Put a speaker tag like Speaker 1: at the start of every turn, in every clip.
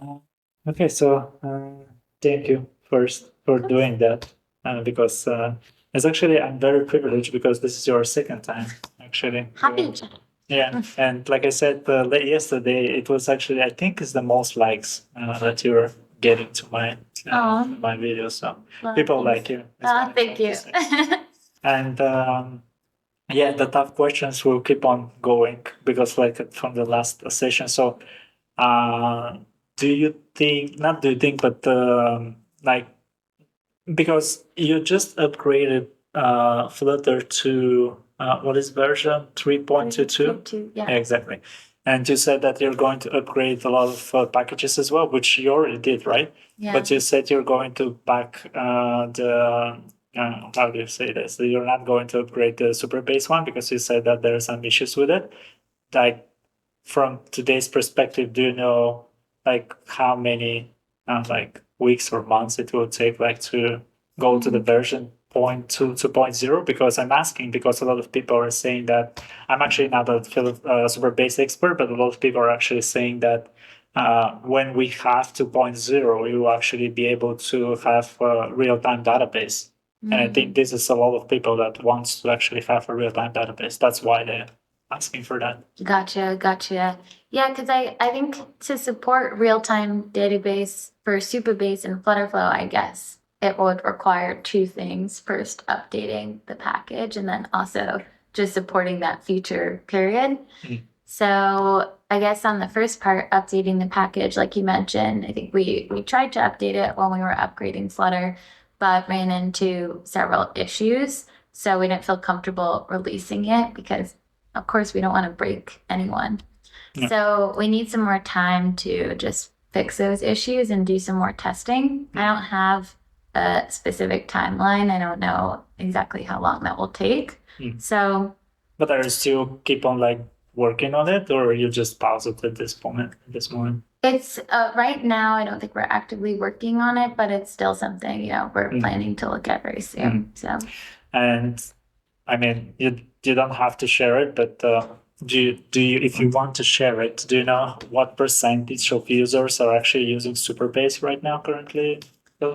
Speaker 1: Uh, okay, so thank you first for doing that because it's actually I'm very privileged because this is your second time actually.
Speaker 2: Happy.
Speaker 1: Yeah, and like I said yesterday, it was actually I think it's the most likes that you're getting to my videos. So
Speaker 2: Well,
Speaker 1: people
Speaker 2: thanks.
Speaker 1: like you. Is what I'm
Speaker 2: Thank
Speaker 1: trying to
Speaker 2: you.
Speaker 1: say. And yeah, the tough questions will keep on going because like from the last session. So uh, do you think? Not do you think, but like because you just upgraded Flutter to what is version 3.22?
Speaker 2: Yeah.
Speaker 1: Exactly. And you said that you're going to upgrade a lot of packages as well, which you already did, right?
Speaker 2: Yeah.
Speaker 1: But you said you're going to back the how do you say this? So you're not going to upgrade the super base one because you said that there are some issues with it. Like from today's perspective, do you know like how many like weeks or months it will take like to go to the version 0.2 to 0.0? Because I'm asking because a lot of people are saying that I'm actually not a super base expert, but a lot of people are actually saying that when we have 2.0, you will actually be able to have a real-time database. And I think this is a lot of people that wants to actually have a real-time database. That's why they're asking for that.
Speaker 2: Gotcha. Yeah, because I think to support real-time database for Supabase and Flutterflow, I guess it would require two things. First, updating the package, and then also just supporting that future period. So I guess on the first part, updating the package, like you mentioned, I think we tried to update it when we were upgrading Flutter, but ran into several issues. So we didn't feel comfortable releasing it because, of course, we don't want to break anyone.
Speaker 1: Yeah.
Speaker 2: So we need some more time to just fix those issues and do some more testing. I don't have a specific timeline. I don't know exactly how long that will take. So
Speaker 1: But are you still keep on like working on it, or you just pause it at this moment? At this moment,
Speaker 2: it's right now, I don't think we're actively working on it, but it's still something, we're planning to look at very soon. So,
Speaker 1: and I mean, you don't have to share it, but do you if you want to share it, do you know what percentage of users are actually using Superbase right now currently?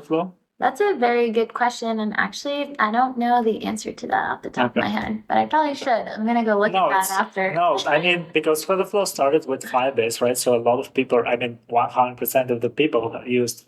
Speaker 1: Flow?
Speaker 2: that's a very good question. And actually, I don't know the answer to that off the top of my head, but I probably should. I'm going to go look at that after.
Speaker 1: No, I mean, because Flow started with Firebase, right? So a lot of people, I mean, 100% of the people used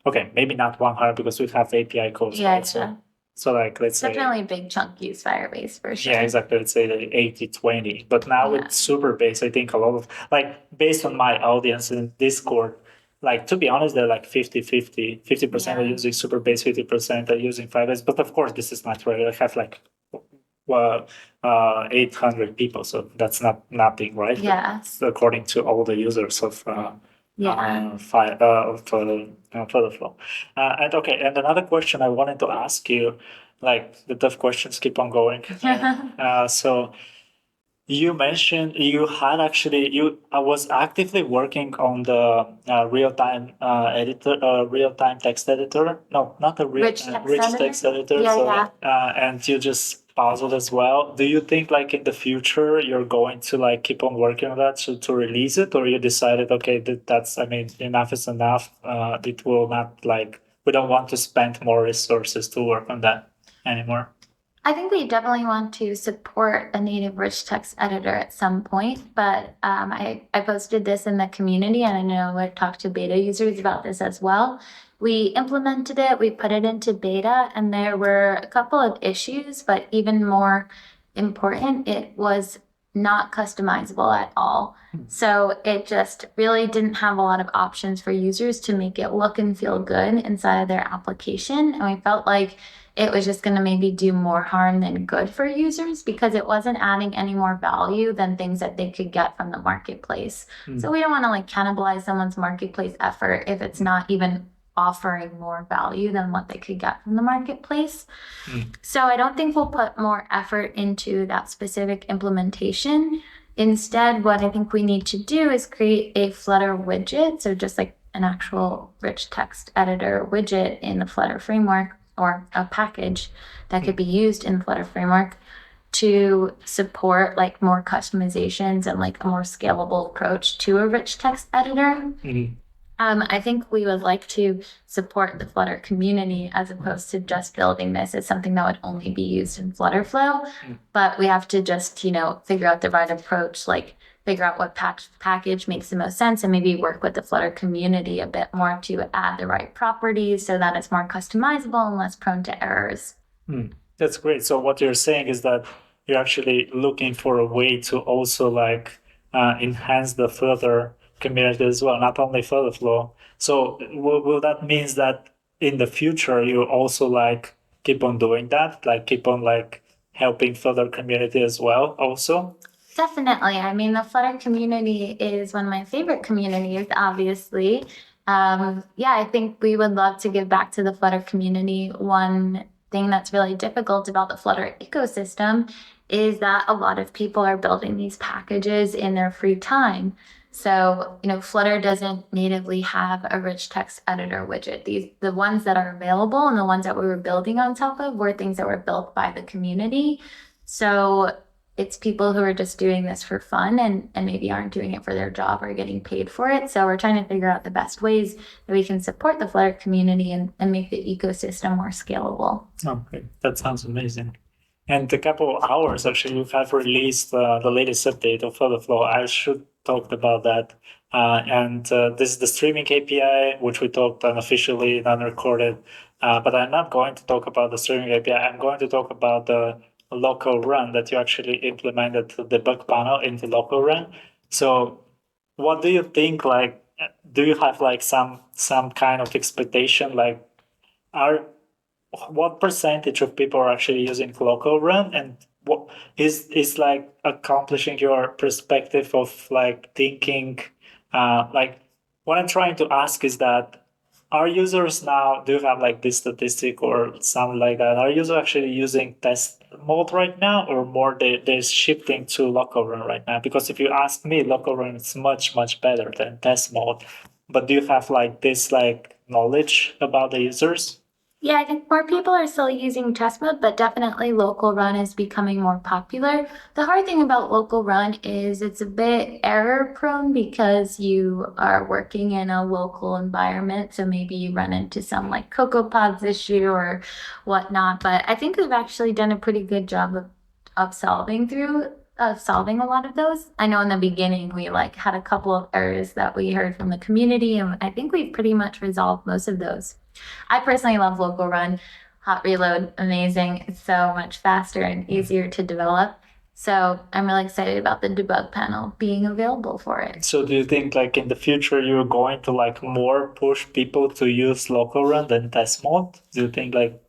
Speaker 1: okay, maybe not 100 because we have API calls,
Speaker 2: Yeah,
Speaker 1: right? So like, let's say.
Speaker 2: Definitely a big chunk use Firebase for sure.
Speaker 1: Yeah, exactly. Let's say like 80-20. But now with Superbase, I think a lot of, like, based on my audience in Discord, like, to be honest, they're like 50-50. 50% are using Superbase, 50% are using Firebase. But of course, this is not right. I have like 800 people, so that's not nothing, right?
Speaker 2: Yeah.
Speaker 1: According to all the users of Flutterflow. And okay, and another question I wanted to ask you, like the tough questions keep on going. So you mentioned you had actually you I was actively working on the real-time editor, real-time text editor. No, not the rich text editor. And you just paused as well. Do you think like in the future you're going to like keep on working on that to release it, or you decided okay that's I mean enough is enough. It will not like we don't want to spend more resources to work on that anymore.
Speaker 2: I think we definitely want to support a native rich text editor at some point, but I posted this in the community and I know I talked to beta users about this as well. We implemented it, we put it into beta, and there were a couple of issues, but even more important, it was not customizable at all. So it just really didn't have a lot of options for users to make it look and feel good inside of their application. And we felt like it was just going to maybe do more harm than good for users because it wasn't adding any more value than things that they could get from the marketplace. So we don't want to like cannibalize someone's marketplace effort if it's not even offering more value than what they could get from the marketplace. So I don't think we'll put more effort into that specific implementation. Instead, what I think we need to do is create a Flutter widget. So just like an actual rich text editor widget in the Flutter framework or a package that could be used in the Flutter framework to support like more customizations and like a more scalable approach to a rich text editor. I think we would like to support the Flutter community as opposed to just building this as something that would only be used in Flutter Flow. But we have to just, figure out the right approach, like figure out what package makes the most sense and maybe work with the Flutter community a bit more to add the right properties so that it's more customizable and less prone to errors.
Speaker 1: That's great. So what you're saying is that you're actually looking for a way to also like enhance the Flutter community as well, not only Flutter Flow. So will that means that in the future you also like keep on doing that, like keep on like helping Flutter community as well, also?
Speaker 2: Definitely. I mean, the Flutter community is one of my favorite communities, obviously. Yeah, I think we would love to give back to the Flutter community. One thing that's really difficult about the Flutter ecosystem is that a lot of people are building these packages in their free time. So, Flutter doesn't natively have a rich text editor widget. The ones that are available and the ones that we were building on top of were things that were built by the community. So it's people who are just doing this for fun and maybe aren't doing it for their job or getting paid for it. So we're trying to figure out the best ways that we can support the Flutter community and make the ecosystem more scalable.
Speaker 1: Okay, that sounds amazing. And a couple of hours actually, you have released the latest update of Flutter Flow. I should talk about that. And this is the streaming API, which we talked unofficially, non-recorded. But I'm not going to talk about the streaming API. I'm going to talk about the local run that you actually implemented the debug panel into local run. So what do you think? Like, do you have like some kind of expectation? Like, are what percentage of people are actually using local run, and what is like accomplishing your perspective of like thinking? Like, what I'm trying to ask is that are users now, do you have like this statistic or something like that? Are users actually using test mode right now, or more they're shifting to local run right now? Because if you ask me, local run is much, much better than test mode. But do you have like this like knowledge about the users?
Speaker 2: Yeah, I think more people are still using test mode, but definitely local run is becoming more popular. The hard thing about local run is it's a bit error prone because you are working in a local environment. So maybe you run into some like Cocoa Pods issue or whatnot. But I think we've actually done a pretty good job of solving a lot of those. I know in the beginning we like had a couple of errors that we heard from the community, and I think we've pretty much resolved most of those. I personally love local run. Hot reload, amazing. It's so much faster and easier to develop. So I'm really excited about the debug panel being available for it.
Speaker 1: So do you think like in the future you're going to like more push people to use local run than test mode? Do you think like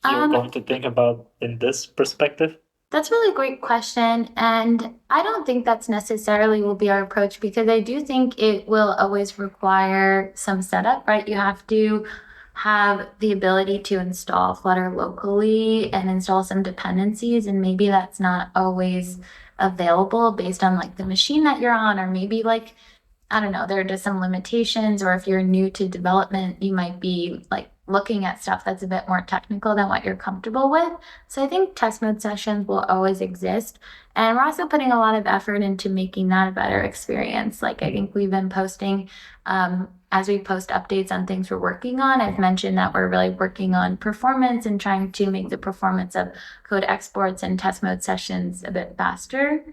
Speaker 1: you're
Speaker 2: Um,
Speaker 1: going to think about in this perspective?
Speaker 2: That's a really great question. And I don't think that's necessarily will be our approach because I do think it will always require some setup, right? You have to have the ability to install Flutter locally and install some dependencies. And maybe that's not always available based on like the machine that you're on, or maybe like I don't know, there are just some limitations, or if you're new to development, you might be like looking at stuff that's a bit more technical than what you're comfortable with. So I think test mode sessions will always exist. And we're also putting a lot of effort into making that a better experience. Like I think we've been posting, as we post updates on things we're working on, I've mentioned that we're really working on performance and trying to make the performance of code exports and test mode sessions a bit faster.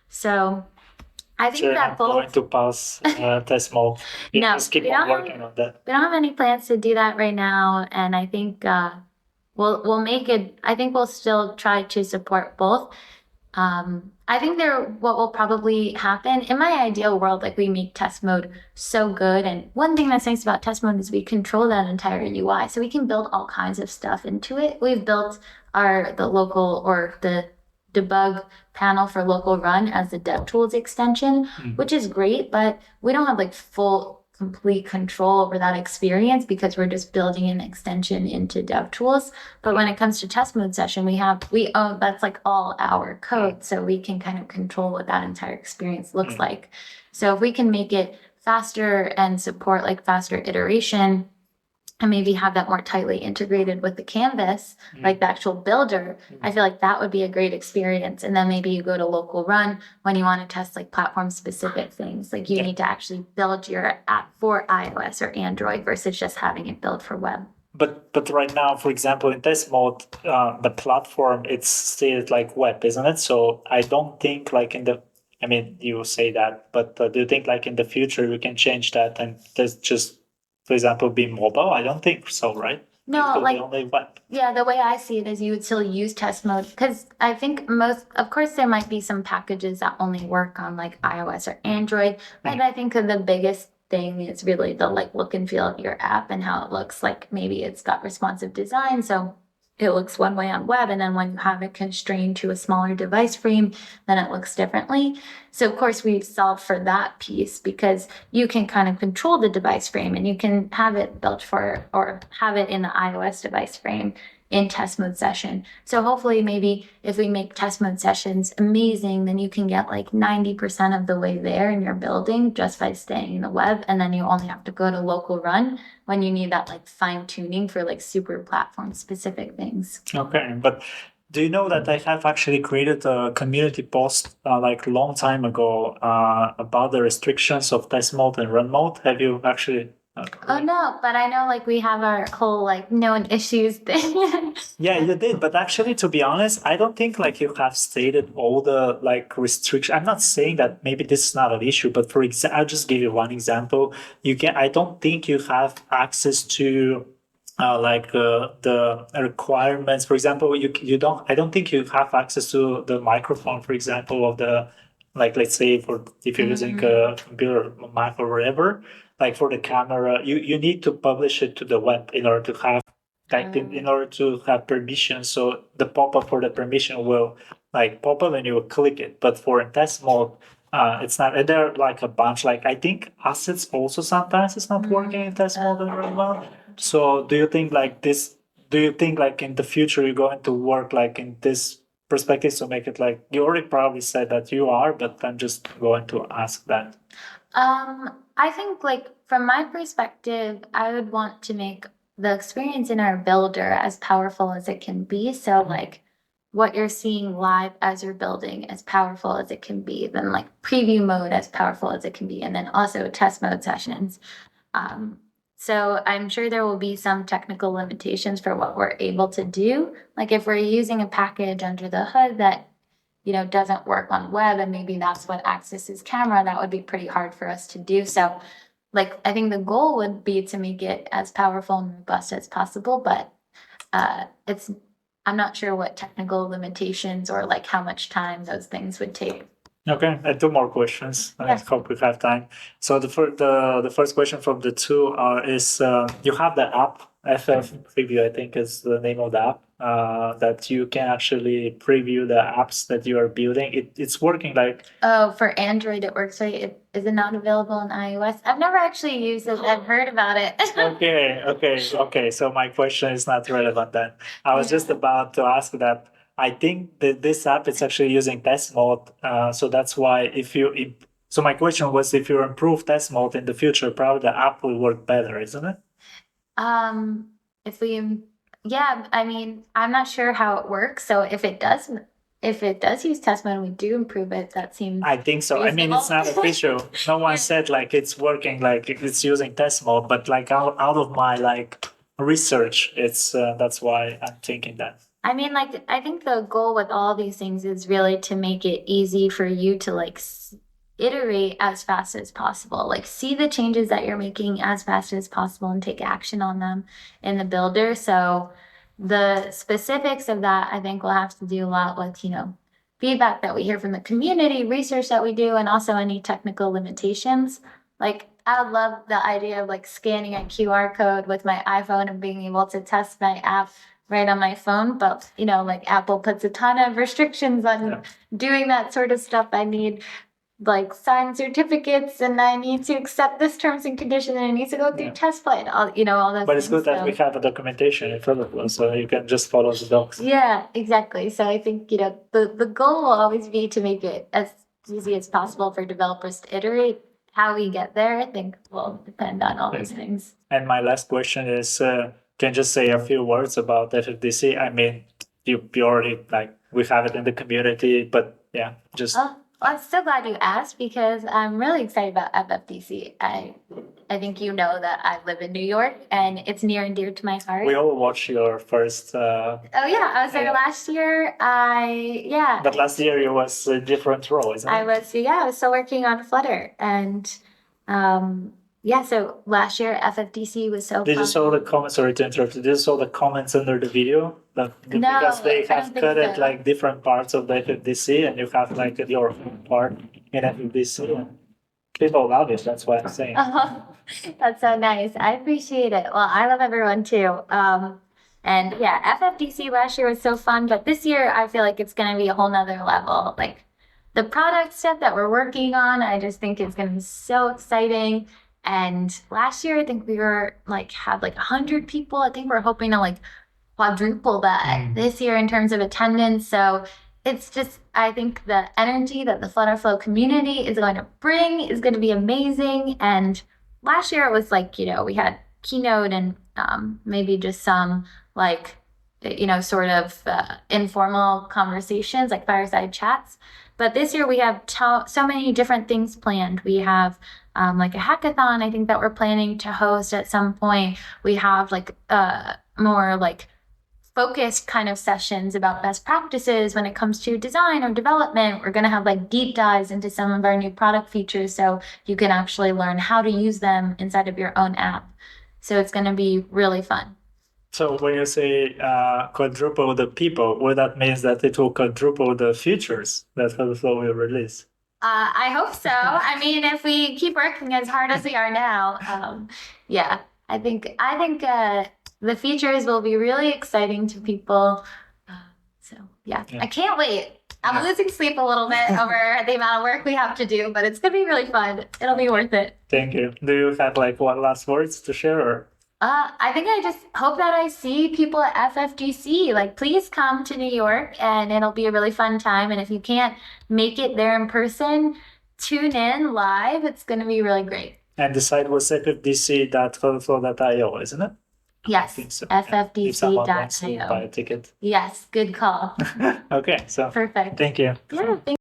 Speaker 2: So I think
Speaker 1: So you're
Speaker 2: that
Speaker 1: not going
Speaker 2: both.
Speaker 1: to pass test mode. You
Speaker 2: No,
Speaker 1: just keep on working on that.
Speaker 2: we don't have any plans to do that right now, and I think we'll make it. I think we'll still try to support both. I think what will probably happen in my ideal world, like we make test mode so good. And one thing that's nice about test mode is we control that entire UI. So we can build all kinds of stuff into it. We've built the local or the debug panel for local run as the DevTools extension, which is great, but we don't have like full complete control over that experience because we're just building an extension into DevTools. But when it comes to test mode session, we own that's like all our code, so we can kind of control what that entire experience looks like. So if we can make it faster and support like faster iteration, and maybe have that more tightly integrated with the canvas, like the actual builder, I feel like that would be a great experience. And then maybe you go to local run when you want to test like platform specific things. Like you need to actually build your app for iOS or Android versus just having it built for web.
Speaker 1: But right now, for example, in test mode, the platform it's still like web, isn't it? So I don't think like in the, I mean, you say that, but do you think like in the future we can change that and there's just, for example, be mobile? I don't think so, right?
Speaker 2: No,
Speaker 1: It will
Speaker 2: like
Speaker 1: be only web.
Speaker 2: yeah, the way I see it is you would still use test mode because I think most, of course, there might be some packages that only work on like iOS or Android, but I think the biggest thing is really the like look and feel of your app and how it looks. Like maybe it's got responsive design, so it looks one way on web, and then when you have it constrained to a smaller device frame, then it looks differently. So of course we've solved for that piece because you can kind of control the device frame and you can have it built for or have it in the iOS device frame in test mode session. So hopefully maybe if we make test mode sessions amazing, then you can get like 90% of the way there in your building just by staying in the web. And then you only have to go to local run when you need that like fine tuning for like super platform specific things.
Speaker 1: Okay, but do you know that I have actually created a community post like a long time ago about the restrictions of test mode and run mode? Have you actually?
Speaker 2: Oh no, but I know like we have our whole like known issues thing.
Speaker 1: Yeah, you did, but actually, to be honest, I don't think like you have stated all the like restrictions. I'm not saying that maybe this is not an issue, but for example, I'll just give you one example. You can. I don't think you have access to the requirements. For example, you don't. I don't think you have access to the microphone, for example, of the like let's say for if you're using a computer, Mac or whatever. Like for the camera, you need to publish it to the web in order to have like in order to have permission. So the pop-up for the permission will like pop up and you will click it. But for in test mode, it's not. And there are like a bunch. Like I think assets also sometimes it's not working in test mode very well. So do you think like this? Do you think like in the future you're going to work like in this perspective to make it like you already probably said that you are, but I'm just going to ask that.
Speaker 2: I think like from my perspective, I would want to make the experience in our builder as powerful as it can be. So like what you're seeing live as you're building as powerful as it can be, then like preview mode as powerful as it can be, and then also test mode sessions. Um, so I'm sure there will be some technical limitations for what we're able to do. Like if we're using a package under the hood that doesn't work on web and maybe that's what accesses camera, that would be pretty hard for us to do. So like I think the goal would be to make it as powerful and robust as possible, but it's I'm not sure what technical limitations or like how much time those things would take.
Speaker 1: Okay, two more questions. I hope we have time. So the first question from the two is you have the app FF Preview, I think is the name of the app that you can actually preview the apps that you are building. It's working like
Speaker 2: Oh, for Android it works, right? Is it not available on iOS? I've never actually used it. I've heard about it.
Speaker 1: okay. So my question is not relevant then. I was just about to ask that. I think that this app is actually using test mode, so that's why so my question was if you improve test mode in the future, probably the app will work better, isn't it?
Speaker 2: If we, yeah, I mean, I'm not sure how it works. So if it does use test mode and we do improve it, that seems
Speaker 1: I think so. I mean, it's not
Speaker 2: reasonable.
Speaker 1: official. No one said like it's working, like it's using test mode, but like out of my like research, it's that's why I'm thinking that.
Speaker 2: I mean, like, I think the goal with all these things is really to make it easy for you to like iterate as fast as possible. Like, see the changes that you're making as fast as possible and take action on them in the builder. So, the specifics of that, I think, will have to do a lot with, feedback that we hear from the community, research that we do, and also any technical limitations. Like, I would love the idea of like scanning a QR code with my iPhone and being able to test my app right on my phone, but like Apple puts a ton of restrictions on doing that sort of stuff. I need like signed certificates and I need to accept this terms and condition and it needs to go through test flight, all those
Speaker 1: But it's
Speaker 2: things.
Speaker 1: good that we have a documentation in front of us, so you can just follow the docs.
Speaker 2: Yeah, exactly. So I think, the goal will always be to make it as easy as possible for developers to iterate how we get there, I think, will depend on all those things.
Speaker 1: And my last question is, can you just say a few words about FFDC? I mean, you already we have it in the community, but yeah, just.
Speaker 2: Oh, well, I'm so glad you asked because I'm really excited about FFDC. I think you know that I live in New York and it's near and dear to my heart.
Speaker 1: We all watched your first.
Speaker 2: Oh yeah, I was there last year.
Speaker 1: But last year it was a different role, isn't it?
Speaker 2: I was still working on Flutter, and so last year FFDC was so
Speaker 1: Did
Speaker 2: fun.
Speaker 1: you saw the comments? Sorry to interrupt. Did you saw the comments under the video? Because they
Speaker 2: I
Speaker 1: have
Speaker 2: don't think
Speaker 1: cut it
Speaker 2: so.
Speaker 1: like different parts of the FFDC, and you have like your own part in FFDC. And people love it. That's why I'm saying.
Speaker 2: Oh, that's so nice. I appreciate it. Well, I love everyone too. And yeah, FFDC last year was so fun, but this year I feel like it's going to be a whole nother level. Like the product stuff that we're working on, I just think it's going to be so exciting. And last year, I think we were had 100 people. I think we're hoping to quadruple that this year in terms of attendance. So it's just, I think the energy that the Flutterflow community is going to bring is going to be amazing. And last year it was we had keynote and maybe just some sort of informal conversations, like fireside chats. But this year we have so many different things planned. We have a hackathon, I think, that we're planning to host at some point. We have more focused kind of sessions about best practices when it comes to design or development. We're going to have deep dives into some of our new product features so you can actually learn how to use them inside of your own app. So it's going to be really fun.
Speaker 1: So when you say quadruple the people, what that means that it will quadruple the features that Flutterflow will release?
Speaker 2: I hope so. I mean, if we keep working as hard as we are now, I think the features will be really exciting to people. I can't wait. I'm losing sleep a little bit over the amount of work we have to do, but it's gonna be really fun. It'll be worth it.
Speaker 1: Thank you. Do you have one last words to share? Or?
Speaker 2: I think I just hope that I see people at FFDC. Please come to New York and it'll be a really fun time. And if you can't make it there in person, tune in live. It's going to be really great.
Speaker 1: And the site was ffdc.flutterflow.io, isn't it?
Speaker 2: Yes,
Speaker 1: I think so.
Speaker 2: ffdc.io.
Speaker 1: If someone wants to buy a ticket.
Speaker 2: Yes, good call.
Speaker 1: Okay, so
Speaker 2: perfect.
Speaker 1: thank you.
Speaker 2: Yeah, thank